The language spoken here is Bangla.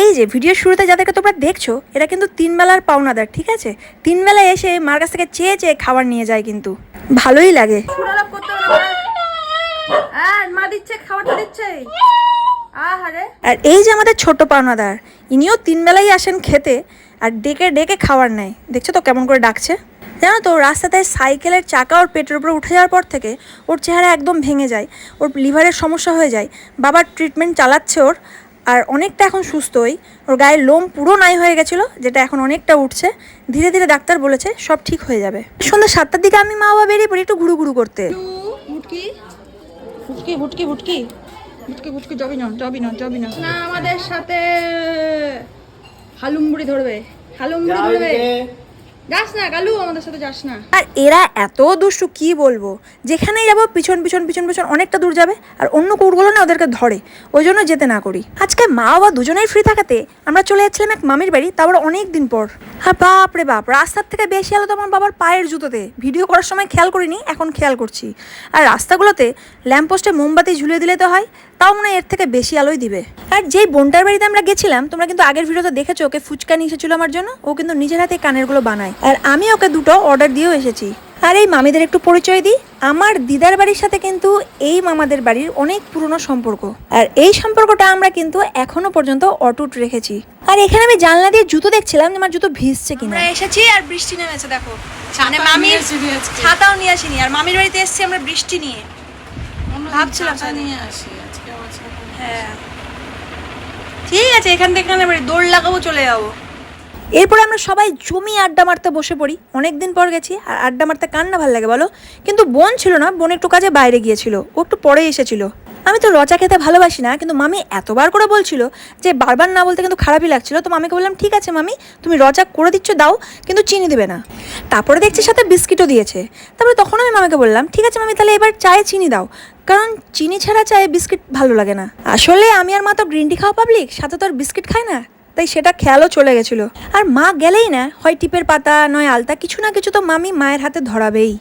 এই যে ভিডিওর শুরুতে যাদেরকে তোমরা দেখছো এরা কিন্তু 3 বেলার পাওনাদার, ঠিক আছে? 3 বেলায় এসে মার কাছ থেকে চেয়ে চেয়ে খাবার নিয়ে যায়, কিন্তু ভালোই লাগে। আর এই যে আমাদের ছোট পাওনাদার, ইনিও 3 বেলাই আসেন খেতে, আর ডেকে ডেকে খাবার নেয়। দেখছো তো কেমন করে ডাকছে। জানো তো, রাস্তাতে সাইকেলের চাকা ওর পেটের উপরে উঠে যাওয়ার পর থেকে ওর চেহারা একদম ভেঙে যায়, ওর লিভারের সমস্যা হয়ে যায়। বাবার ট্রিটমেন্ট চালাচ্ছে ওর, আর অনেকটা এখন সুস্থই। ওর গায়ের লোম পুরো নাই হয়ে গেছিলো, যেটা এখন অনেকটা উঠছে। ধীরে ধীরে ডাক্তার বলেছে সব ঠিক হয়ে যাবে। সন্ধ্যা 7টার দিকে আমি মা বাবা বেরিয়ে পড়ি একটু ঘুরু ঘুরু করতে। না আমাদের সাথে হালুমবুড়ি ধরবে, যাস না কালু, আমাদের সাথে যাস না। আর এরা এত দুষ্টু কি বলবো, যেখানেই যাবো পিছন পিছন পিছন পিছন অনেকটা দূর যাবে, আর অন্য কুকুরগুলো না ওদেরকে ধরে, ওই জন্য যেতে না করি। আজকে মা বাবা দুজনেই ফ্রি থাকাতে আমরা চলে যাচ্ছিলাম এক মামির বাড়ি, তারপর অনেক দিন পর। আর বাপ রে বাপ, রাস্তার থেকে বেশি আলো তো আমার বাবার পায়ের জুতোতে। ভিডিও করার সময় খেয়াল করিনি, এখন খেয়াল করছি। আর রাস্তাগুলোতে ল্যাম্পপোস্টে মোমবাতি ঝুলিয়ে দিলে তো হয়, তাও মনে হয় এর থেকে বেশি আলোই দিবে। আর যেই বোনটার বাড়িতে আমরা গেছিলাম, তোমরা কিন্তু আগের ভিডিওতে দেখেছো, ওকে ফুচকা নিয়ে এসেছিল আমার জন্য। ও কিন্তু নিজের হাতে কানেরগুলো বানায়, আর আমি ওকে দুটো অর্ডার দিয়েও এসেছি। আর এই মামিদের একটু পরিচয় দিই। আমার দিদার বাড়ির সাথে কিন্তু এই মামাদের বাড়ির অনেক পুরনো সম্পর্ক, আর এই সম্পর্কটা আমরা কিন্তু এখনো পর্যন্ত অটুট রেখেছি। আর এখানে আমি জানলা দিয়ে জুতো দেখছিলাম, আমার জুতো ভিজছে কিনা। আমরা এসেছি আর বৃষ্টি নেমেছে, দেখো। মানে মামির ছাতাও নিয়ে আসিনি, আর মামির বাড়িতে এসেছি আমরা বৃষ্টি নিয়ে। ভাবছিলাম নিয়ে আসি আজকে। হ্যাঁ ঠিক আছে, এখান থেকে এখানে দৌড় লাগাবো, চলে যাবো। এরপরে আমরা সবাই জমি আড্ডা মারতে বসে পড়ি। অনেকদিন পর গেছি, আর আড্ডা মারতে কার না ভালো লাগে বলো। কিন্তু বোন ছিল না, বোন একটু কাজে বাইরে গিয়েছিল, ও একটু পরে এসেছিল। আমি তো রচা খেতে ভালোবাসি না, কিন্তু মামি এতবার করে বলছিল যে বারবার না বলতে কিন্তু খারাপই লাগছিল। তো মামিকে বললাম ঠিক আছে মামি, তুমি রচা করে দিচ্ছ দাও, কিন্তু চিনি দেবে না। তারপরে দেখছি সাথে বিস্কিটও দিয়েছে। তারপরে তখন আমি মামিকে বললাম ঠিক আছে মামি, তাহলে এবার চায়ে চিনি দাও, কারণ চিনি ছাড়া চায়ে বিস্কিট ভালো লাগে না। আসলে আমি আর মা তো গ্রিন টি খাওয়া পাবলিক, সাথে তো আর বিস্কিট খাই না, তাই সেটা খেয়ালও চলে গেছিলো। আর মা গেলেই না হয় টিপের পাতা নয় আলতা, কিছু না কিছু তো মামি মায়ের হাতে ধরাবেই।